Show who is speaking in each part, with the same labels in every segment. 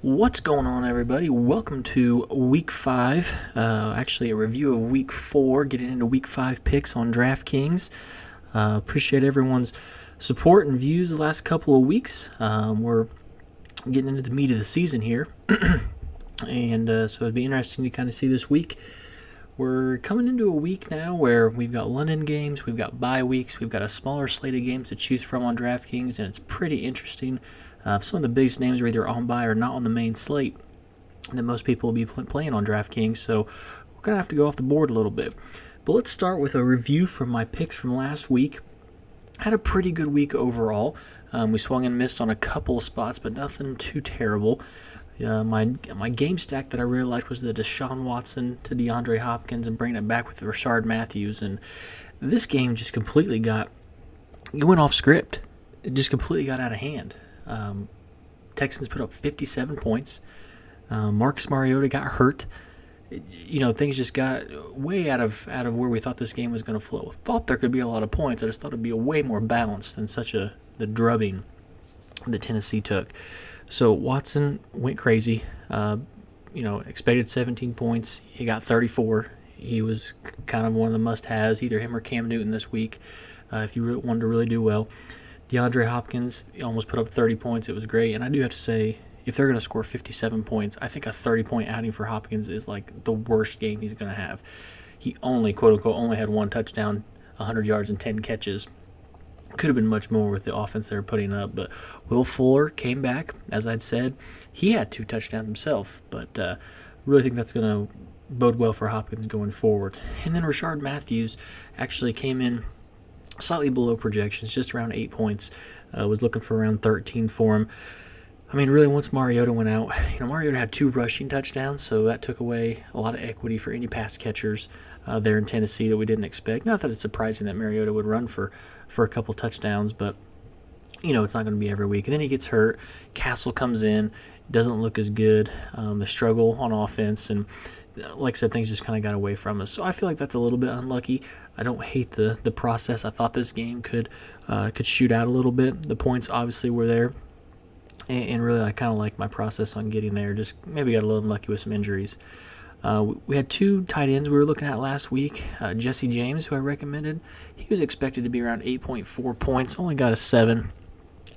Speaker 1: What's going on, everybody? Welcome to Week 5. Actually, a review of Week 4, getting into Week 5 picks on DraftKings. Appreciate everyone's support and views the last couple of weeks. We're getting into the meat of the season here. And so it'd be interesting to kind of see this week. We're coming into a week now where we've got London games, we've got bye weeks, we've got a smaller slate of games to choose from on DraftKings, and it's pretty interesting. Some of the biggest names are either on bye or not on the main slate that most people will be playing on DraftKings, so we're going to have to go off the board a little bit. But let's start with a review from my picks from last week. Had a pretty good week overall. We swung and missed on a couple of spots, but nothing too terrible. My game stack that I really liked was the Deshaun Watson to DeAndre Hopkins and bringing it back with Rashard Matthews. And this game just completely it went off script. It just completely got out of hand. Texans put up 57 points. Marcus Mariota got hurt. Things just got way out of where we thought this game was going to flow. Thought there could be a lot of points. I just thought it'd be a way more balanced than the drubbing that Tennessee took. So Watson went crazy. Expected 17 points. He got 34. He was kind of one of the must-haves, either him or Cam Newton this week, if you wanted to really do well. DeAndre Hopkins almost put up 30 points. It was great. And I do have to say, if they're going to score 57 points, I think a 30-point outing for Hopkins is like the worst game he's going to have. He only, quote-unquote, only had one touchdown, 100 yards, and 10 catches. Could have been much more with the offense they were putting up. But Will Fuller came back, as I'd said. He had 2 touchdowns himself. But really think that's going to bode well for Hopkins going forward. And then Rashard Matthews actually came in slightly below projections, just around 8 points. Was looking for around 13 for him. I mean, really, once Mariota went out, Mariota had 2 rushing touchdowns, so that took away a lot of equity for any pass catchers there in Tennessee that we didn't expect. Not that it's surprising that Mariota would run for a couple touchdowns, but, it's not going to be every week. And then he gets hurt. Castle comes in, doesn't look as good. The struggle on offense, and like I said, things just kind of got away from us. So I feel like that's a little bit unlucky. I don't hate the process. I thought this game could shoot out a little bit. The points obviously were there. And really, I kind of like my process on getting there. Just maybe got a little unlucky with some injuries. We had 2 tight ends we were looking at last week. Jesse James, who I recommended, he was expected to be around 8.4 points. Only got a 7.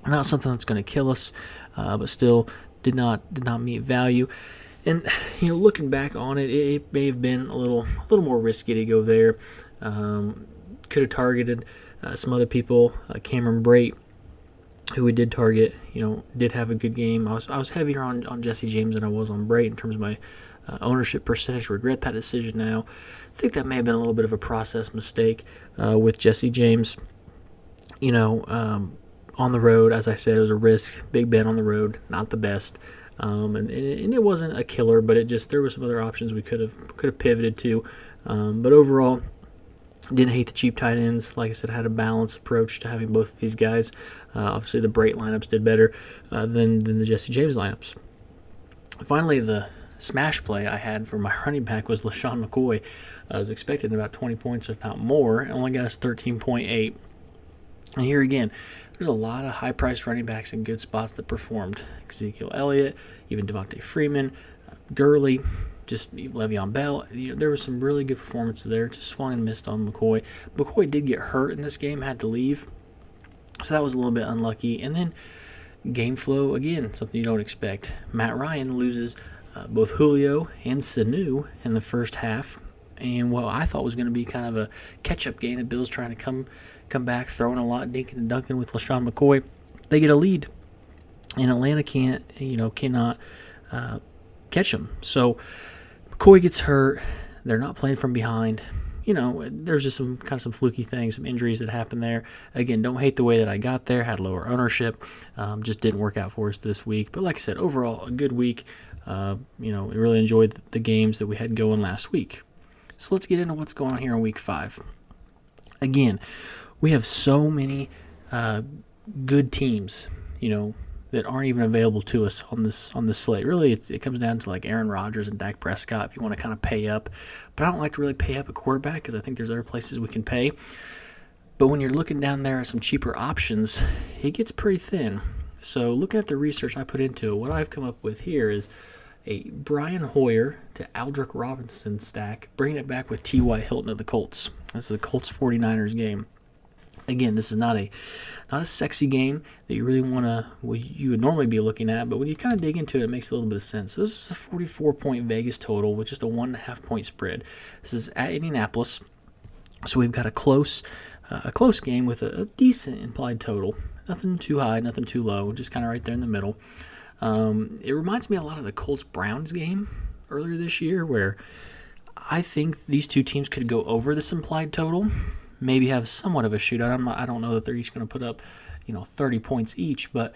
Speaker 1: Not something that's going to kill us, but still did not meet value. And looking back on it, it may have been a little more risky to go there. Could have targeted some other people. Cameron Brate, who we did target, did have a good game. I was heavier on Jesse James than I was on Brate in terms of my ownership percentage. Regret that decision now. I think that may have been a little bit of a process mistake with Jesse James. On the road, as I said, it was a risk. Big bet on the road, not the best. And it wasn't a killer, but there were some other options we could have pivoted to. But overall, didn't hate the cheap tight ends. Like I said, I had a balanced approach to having both of these guys. Obviously, the Brate lineups did better than the Jesse James lineups. Finally, the smash play I had for my running back was LaShawn McCoy. I was expecting about 20 points, if not more. It only got us 13.8. And here again, there's a lot of high-priced running backs in good spots that performed. Ezekiel Elliott, even Devontae Freeman, Gurley, just Le'Veon Bell. There were some really good performances there. Just swung and missed on McCoy. McCoy did get hurt in this game, had to leave. So that was a little bit unlucky. And then game flow, again, something you don't expect. Matt Ryan loses both Julio and Sanu in the first half. And what I thought was going to be kind of a catch-up game, the Bills trying to come back, throwing a lot, dinking and dunking with LaShawn McCoy. They get a lead, and Atlanta cannot catch them. So McCoy gets hurt. They're not playing from behind. There's just some fluky things, some injuries that happened there. Again, don't hate the way that I got there. Had lower ownership. Just didn't work out for us this week. But like I said, overall, a good week. We really enjoyed the games that we had going last week. So let's get into what's going on here in Week 5. Again, we have so many good teams, that aren't even available to us on this slate. Really, it comes down to like Aaron Rodgers and Dak Prescott if you want to kind of pay up. But I don't like to really pay up a quarterback because I think there's other places we can pay. But when you're looking down there at some cheaper options, it gets pretty thin. So looking at the research I put into it, what I've come up with here is a Brian Hoyer to Aldrick Robinson stack, bringing it back with T.Y. Hilton of the Colts. This is a Colts 49ers game. Again, this is not a sexy game that you really want to, you would normally be looking at, but when you kind of dig into it, it makes a little bit of sense. So this is a 44-point Vegas total with just a 1.5-point spread. This is at Indianapolis, so we've got a close game with a decent implied total. Nothing too high, nothing too low, just kind of right there in the middle. It reminds me a lot of the Colts-Browns game earlier this year, where I think these two teams could go over this implied total, maybe have somewhat of a shootout. I don't know that they're each going to put up, 30 points each, but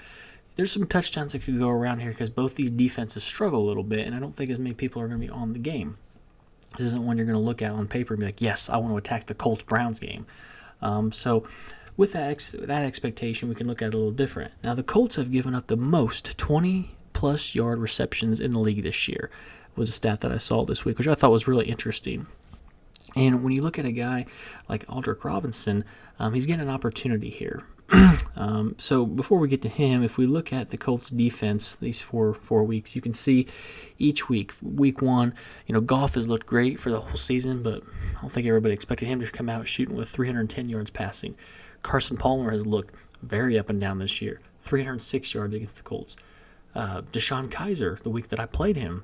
Speaker 1: there's some touchdowns that could go around here because both these defenses struggle a little bit, and I don't think as many people are going to be on the game. This isn't one you're going to look at on paper and be like, yes, I want to attack the Colts-Browns game. So with that expectation, we can look at it a little different. Now, the Colts have given up the most 20-plus yard receptions in the league this year, was a stat that I saw this week, which I thought was really interesting. And when you look at a guy like Aldrick Robinson, he's getting an opportunity here. So before we get to him, if we look at the Colts defense these four weeks, you can see each week, week one, Goff has looked great for the whole season, but I don't think everybody expected him to come out shooting with 310 yards passing. Carson Palmer has looked very up and down this year, 306 yards against the Colts. Deshaun Kaiser, the week that I played him,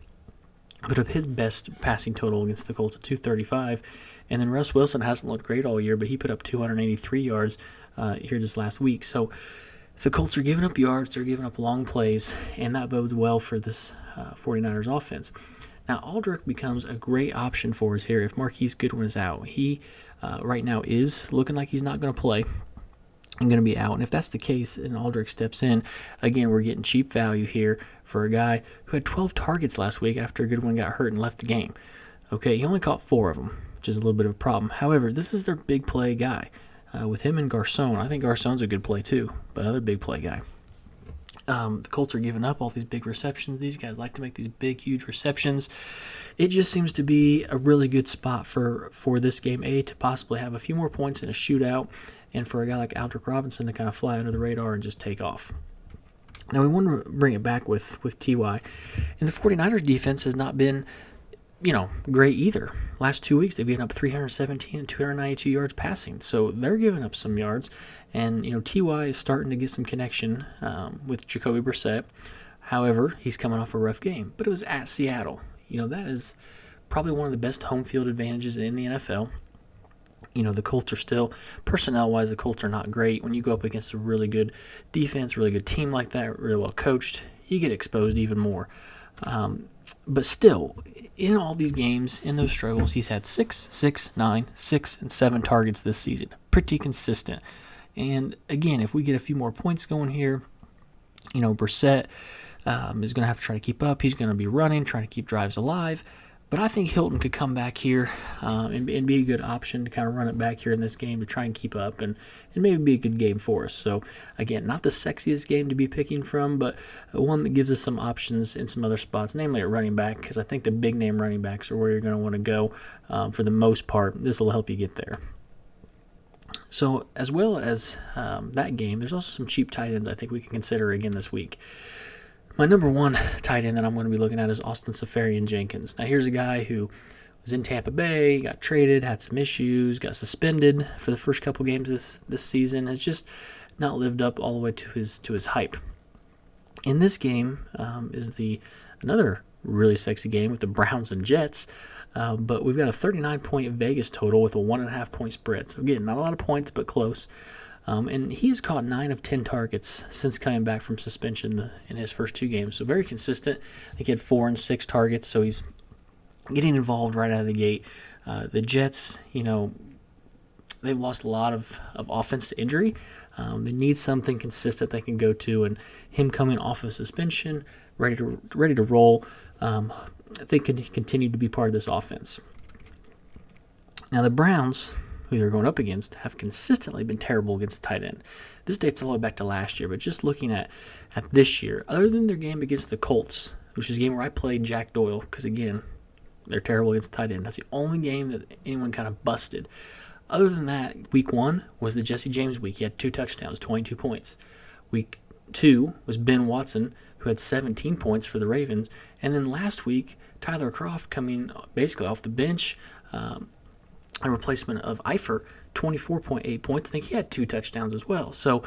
Speaker 1: put up his best passing total against the Colts at 235. And then Russ Wilson hasn't looked great all year, but he put up 283 yards here this last week. So the Colts are giving up yards, they're giving up long plays, and that bodes well for this 49ers offense. Now, Aldrick becomes a great option for us here if Marquise Goodwin is out. He right now is looking like he's not going to play. I'm going to be out. And if that's the case and Aldrick steps in, again, we're getting cheap value here for a guy who had 12 targets last week after Goodwin got hurt and left the game. Okay, he only caught 4 of them, which is a little bit of a problem. However, this is their big play guy. With him and Garcon, I think Garcon's a good play too, but another big play guy. The Colts are giving up all these big receptions. These guys like to make these big, huge receptions. It just seems to be a really good spot for this game, to possibly have a few more points in a shootout, and for a guy like Aldrick Robinson to kind of fly under the radar and just take off. Now, we want to bring it back with T.Y. And the 49ers defense has not been, great either. Last 2 weeks, they've given up 317 and 292 yards passing. So they're giving up some yards. And, T.Y. is starting to get some connection with Jacoby Brissett. However, he's coming off a rough game. But it was at Seattle. That is probably one of the best home field advantages in the NFL. The Colts are still, personnel-wise, the Colts are not great. When you go up against a really good defense, really good team like that, really well coached, you get exposed even more. But still, in all these games, in those struggles, he's had 6, 9, 6, and 7 targets this season. Pretty consistent. And again, if we get a few more points going here, Brissett is going to have to try to keep up. He's going to be running, trying to keep drives alive. But I think Hilton could come back here and be a good option to kind of run it back here in this game to try and keep up and maybe be a good game for us. So, again, not the sexiest game to be picking from, but one that gives us some options in some other spots, namely at running back, because I think the big-name running backs are where you're going to want to go for the most part. This will help you get there. So, as well as that game, there's also some cheap tight ends I think we can consider again this week. My number one tight end that I'm going to be looking at is Austin Seferian-Jenkins. Now, here's a guy who was in Tampa Bay, got traded, had some issues, got suspended for the first couple games this season, has just not lived up all the way to his hype. In this game is another really sexy game with the Browns and Jets, but we've got a 39-point Vegas total with a 1.5-point spread. So, again, not a lot of points, but close. And he has caught 9 of 10 targets since coming back from suspension in his first 2 games. So very consistent. I think he had 4 and 6 targets, so he's getting involved right out of the gate. The Jets, they've lost a lot of offense to injury. They need something consistent they can go to, and him coming off of suspension, ready to roll, I think can continue to be part of this offense. Now the Browns, who they're going up against, have consistently been terrible against the tight end. This dates all the way back to last year, but just looking at this year, other than their game against the Colts, which is a game where I played Jack Doyle, because again, they're terrible against the tight end. That's the only game that anyone kind of busted. Other than that, week 1 was the Jesse James week. He had 2 touchdowns, 22 points. Week 2 was Ben Watson, who had 17 points for the Ravens. And then last week, Tyler Kroft coming basically off the bench, a replacement of Eifert, 24.8 points. I think he had 2 touchdowns as well. So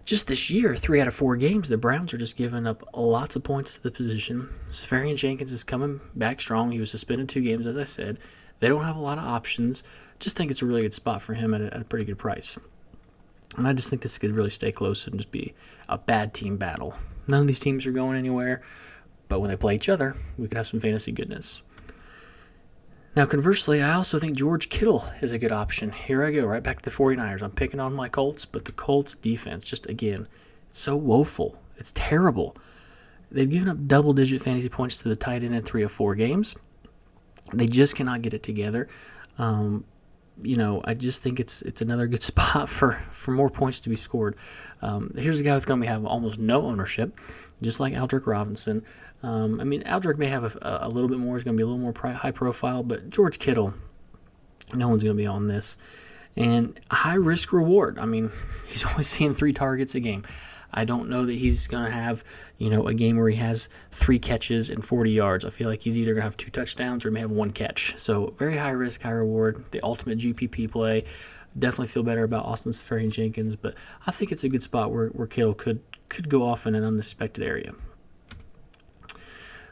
Speaker 1: just this year, 3 out of 4 games, the Browns are just giving up lots of points to the position. Seferian-Jenkins is coming back strong. He was suspended 2 games, as I said. They don't have a lot of options. Just think it's a really good spot for him at a pretty good price. And I just think this could really stay close and just be a bad team battle. None of these teams are going anywhere, but when they play each other, we could have some fantasy goodness. Now, conversely, I also think George Kittle is a good option. Here I go, right back to the 49ers. I'm picking on my Colts, but the Colts defense, just again, it's so woeful. It's terrible. They've given up double-digit fantasy points to the tight end in 3 of 4 games. They just cannot get it together. I just think it's another good spot for more points to be scored. Here's a guy that's going to have almost no ownership, just like Aldrick Robinson. Aldrick may have a little bit more. He's going to be a little more high profile, but George Kittle, no one's going to be on this. And high risk reward. He's only seeing 3 targets a game. I don't know that he's going to have, a game where he has 3 catches and 40 yards. I feel like he's either going to have 2 touchdowns or he may have 1 catch. So very high risk, high reward. The ultimate GPP play. Definitely feel better about Austin Seferian-Jenkins, but I think it's a good spot where Kittle could go off in an unexpected area.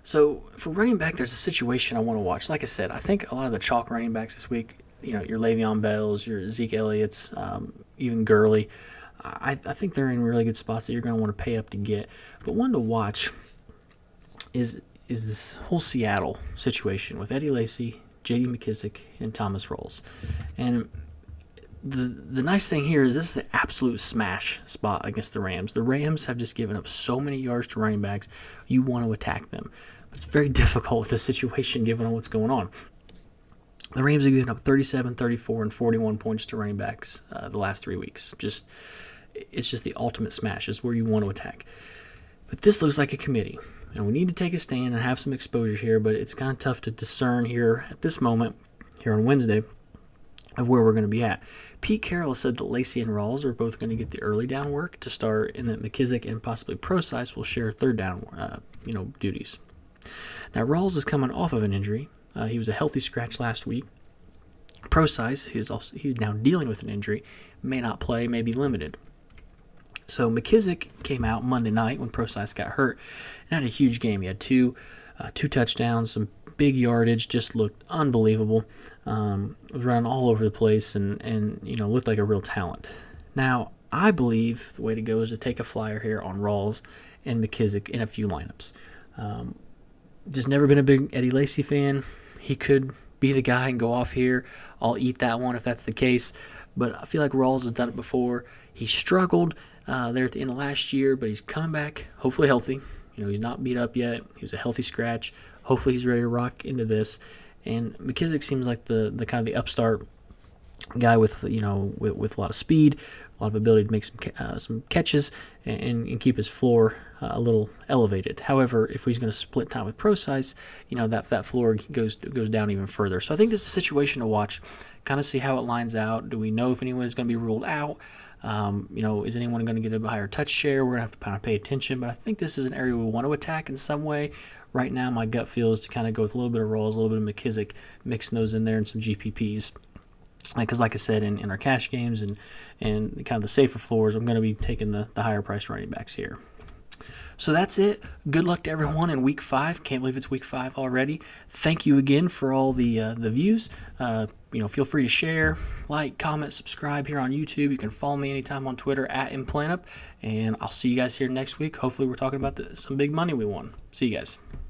Speaker 1: So for running back, there's a situation I want to watch. Like I said, I think a lot of the chalk running backs this week, your Le'Veon Bells, your Zeke Elliott's, even Gurley, I think they're in really good spots that you're going to want to pay up to get. But one to watch is this whole Seattle situation with Eddie Lacy, J.D. McKissic, and Thomas Rawls. And the nice thing here is this is an absolute smash spot against the Rams. The Rams have just given up so many yards to running backs. You want to attack them. It's very difficult with this situation given what's going on. The Rams have given up 37, 34, and 41 points to running backs the last 3 weeks. It's just the ultimate smash. It's where you want to attack. But this looks like a committee. And we need to take a stand and have some exposure here, but it's kind of tough to discern here at this moment, here on Wednesday, of where we're going to be at. Pete Carroll said that Lacy and Rawls are both going to get the early down work to start, and that McKissic and possibly Procise will share third down duties. Now, Rawls is coming off of an injury. He was a healthy scratch last week. Procise, he's now dealing with an injury, may not play, may be limited. So McKissic came out Monday night when Procise got hurt and had a huge game. He had two touchdowns, some big yardage, just looked unbelievable. Was running all over the place and looked like a real talent. Now, I believe the way to go is to take a flyer here on Rawls and McKissic in a few lineups. Just never been a big Eddie Lacy fan. He could be the guy and go off here. I'll eat that one if that's the case. But I feel like Rawls has done it before. He struggled there at the end of last year, but he's coming back, hopefully healthy. He's not beat up yet. He was a healthy scratch. Hopefully he's ready to rock into this. And McKissic seems like the kind of the upstart guy with a lot of speed, a lot of ability to make some catches and keep his floor a little elevated. However, if he's going to split time with Procise, that floor goes down even further. So I think this is a situation to watch, kind of see how it lines out. Do we know if anyone is going to be ruled out? Is anyone going to get a higher touch share? We're going to have to kind of pay attention, but I think this is an area we want to attack in some way. Right now, my gut feels to kind of go with a little bit of Rawls, a little bit of McKissic, mixing those in there and some GPPs. Because like I said, in our cash games and kind of the safer floors, I'm going to be taking the higher price running backs here. So that's it. Good luck to everyone in Week 5. Can't believe it's Week 5 already. Thank you again for all the views. Feel free to share, like, comment, subscribe here on YouTube. You can follow me anytime on Twitter @ImPlanup. And I'll see you guys here next week. Hopefully we're talking about some big money we won. See you guys.